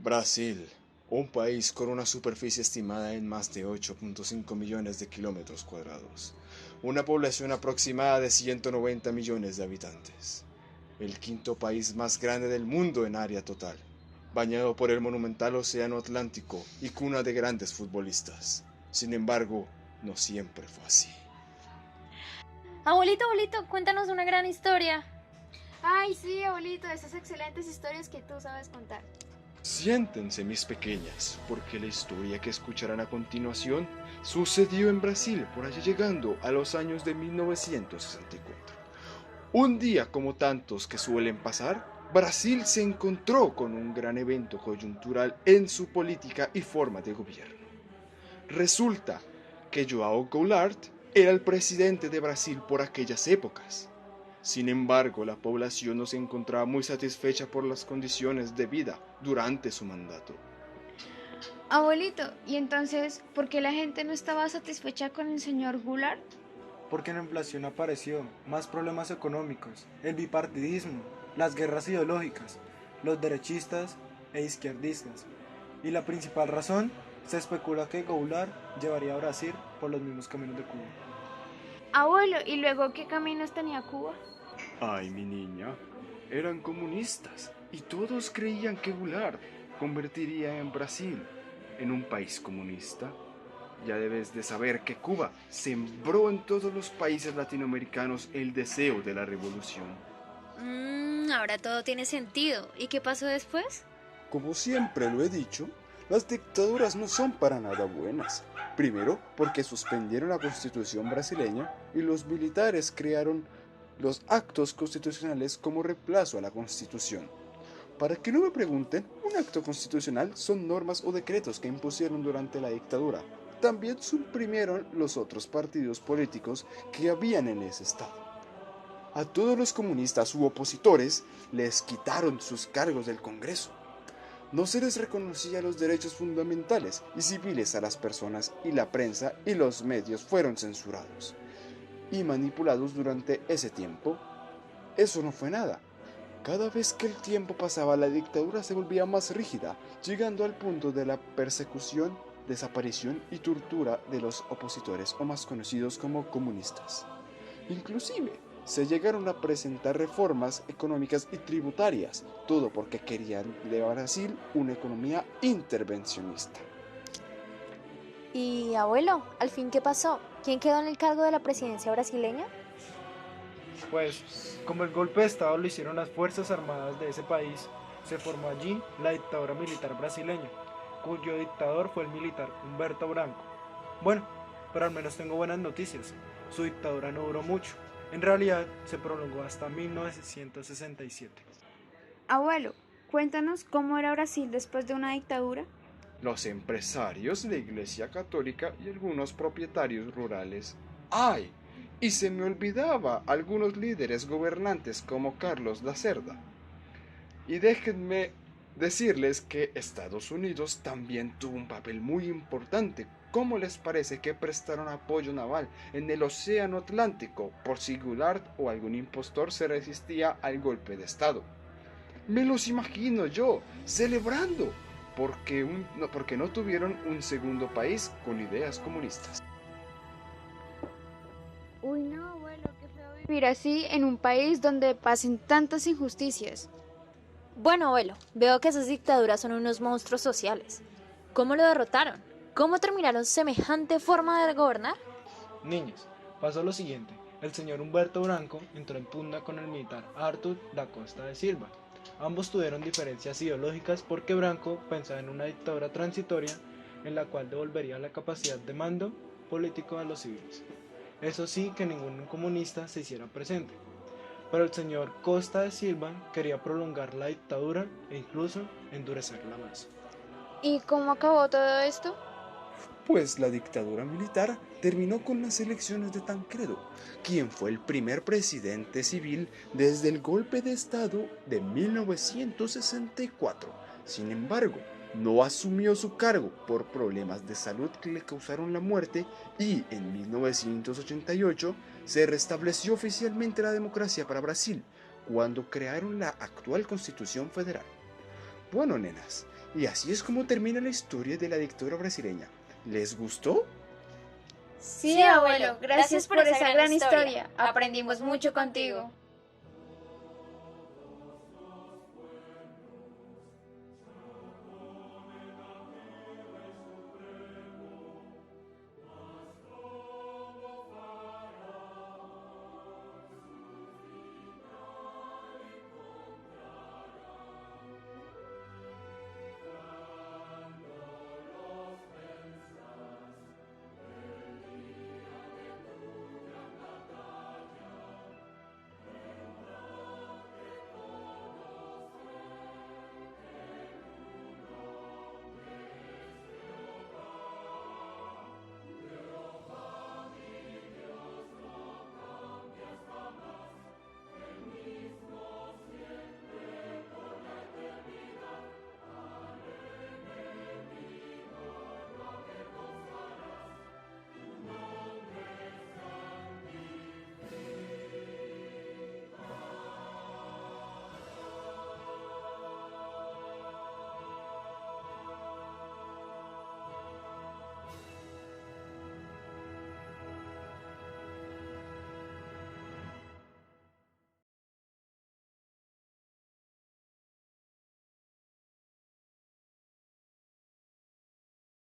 Brasil, un país con una superficie estimada en más de 8.5 millones de kilómetros cuadrados, una población aproximada de 190 millones de habitantes, el quinto país más grande del mundo en área total, bañado por el monumental Océano Atlántico y cuna de grandes futbolistas. Sin embargo, no siempre fue así. Abuelito, abuelito, cuéntanos una gran historia. Ay, sí, abuelito, esas excelentes historias que tú sabes contar. Siéntense, mis pequeñas, porque la historia que escucharán a continuación sucedió en Brasil por allá llegando a los años de 1964. Un día como tantos que suelen pasar, Brasil se encontró con un gran evento coyuntural en su política y forma de gobierno. Resulta que João Goulart era el presidente de Brasil por aquellas épocas. Sin embargo, la población no se encontraba muy satisfecha por las condiciones de vida durante su mandato. Abuelito, ¿y entonces por qué la gente no estaba satisfecha con el señor Goulart? Porque la inflación apareció, más problemas económicos, el bipartidismo, las guerras ideológicas, los derechistas e izquierdistas. Y la principal razón, se especula que Goulart llevaría a Brasil por los mismos caminos de Cuba. Abuelo, ¿y luego qué caminos tenía Cuba? Ay, mi niña, eran comunistas y todos creían que Goulart convertiría en Brasil en un país comunista. Ya debes de saber que Cuba sembró en todos los países latinoamericanos el deseo de la revolución. Ahora todo tiene sentido. ¿Y qué pasó después? Como siempre lo he dicho, las dictaduras no son para nada buenas. Primero, porque suspendieron la constitución brasileña y los militares crearon los actos constitucionales como reemplazo a la constitución. Para que no me pregunten, un acto constitucional son normas o decretos que impusieron durante la dictadura. También suprimieron los otros partidos políticos que habían en ese estado. A todos los comunistas u opositores les quitaron sus cargos del Congreso. No se les reconocía los derechos fundamentales y civiles a las personas, y la prensa y los medios fueron censurados y manipulados durante ese tiempo. Eso no fue nada. Cada vez que el tiempo pasaba, la dictadura se volvía más rígida, llegando al punto de la persecución, desaparición y tortura de los opositores, o más conocidos como comunistas. Inclusive, se llegaron a presentar reformas económicas y tributarias, todo porque querían de Brasil una economía intervencionista. Y abuelo, ¿al fin qué pasó? ¿Quién quedó en el cargo de la presidencia brasileña? Pues, como el golpe de Estado lo hicieron las Fuerzas Armadas de ese país, se formó allí la dictadura militar brasileña, cuyo dictador fue el militar Humberto Branco. Bueno, pero al menos tengo buenas noticias. Su dictadura no duró mucho. En realidad, se prolongó hasta 1967. Abuelo, cuéntanos cómo era Brasil después de una dictadura. Los empresarios, la Iglesia Católica y algunos propietarios rurales. ¡Ay! Y se me olvidaba algunos líderes gobernantes como Carlos Lacerda. Y déjenme decirles que Estados Unidos también tuvo un papel muy importante. ¿Cómo les parece que prestaron apoyo naval en el Océano Atlántico por si Goulart o algún impostor se resistía al golpe de Estado? Me los imagino yo celebrando porque no tuvieron un segundo país con ideas comunistas. Uy, no, abuelo, qué feo vivir así en un país donde pasen tantas injusticias. Bueno, abuelo, veo que esas dictaduras son unos monstruos sociales. ¿Cómo lo derrotaron? ¿Cómo terminaron semejante forma de gobernar? Niños, pasó lo siguiente. El señor Humberto Branco entró en pugna con el militar Arthur da Costa de Silva. Ambos tuvieron diferencias ideológicas porque Branco pensaba en una dictadura transitoria en la cual devolvería la capacidad de mando político a los civiles. Eso sí, que ningún comunista se hiciera presente. Pero el señor Costa de Silva quería prolongar la dictadura e incluso endurecerla más. ¿Y cómo acabó todo esto? Pues la dictadura militar terminó con las elecciones de Tancredo, quien fue el primer presidente civil desde el golpe de Estado de 1964. Sin embargo, no asumió su cargo por problemas de salud que le causaron la muerte, y en 1988 se restableció oficialmente la democracia para Brasil, cuando crearon la actual Constitución Federal. Bueno, nenas, Y así es como termina la historia de la dictadura brasileña. ¿Les gustó? Sí, abuelo, gracias por esa gran historia. Aprendimos mucho contigo.